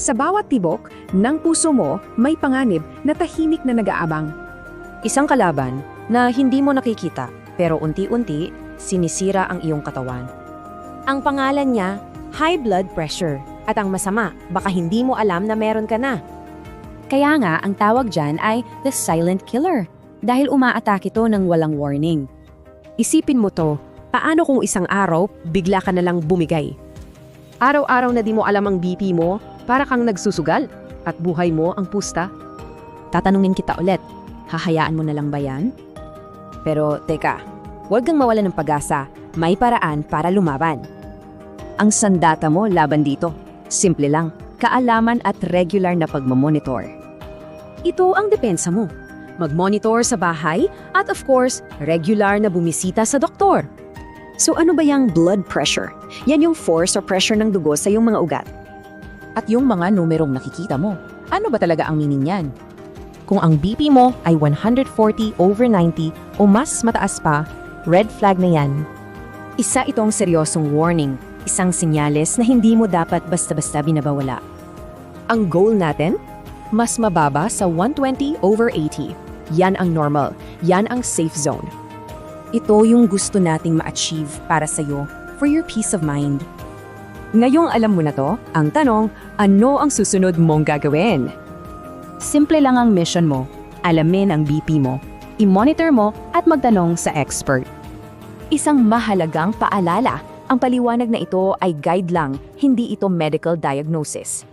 Sa bawat tibok ng puso mo, may panganib na tahimik na nag-aabang. Isang kalaban na hindi mo nakikita pero unti-unti sinisira ang iyong katawan. Ang pangalan niya, high blood pressure. At ang masama, baka hindi mo alam na meron ka na. Kaya nga, ang tawag dyan ay the silent killer dahil umaatake ito ng walang warning. Isipin mo to, paano kung isang araw, bigla ka na lang bumigay? Araw-araw na di mo alam ang BP mo, para kang nagsusugal, at buhay mo ang pusta. Tatanungin kita ulit, hahayaan mo na lang ba yan? Pero teka, huwag kang mawala ng pag-asa. May paraan para lumaban. Ang sandata mo laban dito. Simple lang, kaalaman at regular na pagmamonitor. Ito ang depensa mo. Mag-monitor sa bahay at of course, regular na bumisita sa doktor. So ano ba yung blood pressure? Yan yung force or pressure ng dugo sa iyong mga ugat. At yung mga numerong nakikita mo, ano ba talaga ang meaning niyan? Kung ang BP mo ay 140/90 o mas mataas pa, red flag na yan. Isa itong seryosong warning, isang senyales na hindi mo dapat basta-basta binabawala. Ang goal natin? Mas mababa sa 120/80. Yan ang normal, yan ang safe zone. Ito yung gusto nating ma-achieve para sa'yo, for your peace of mind. Ngayong alam mo na to, ang tanong, ano ang susunod mong gagawin? Simple lang ang mission mo, alamin ang BP mo, i-monitor mo at magtanong sa expert. Isang mahalagang paalala, ang paliwanag na ito ay guide lang, hindi ito medical diagnosis.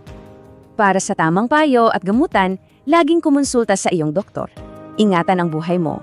Para sa tamang payo at gamutan, laging kumonsulta sa iyong doktor. Ingatan ang buhay mo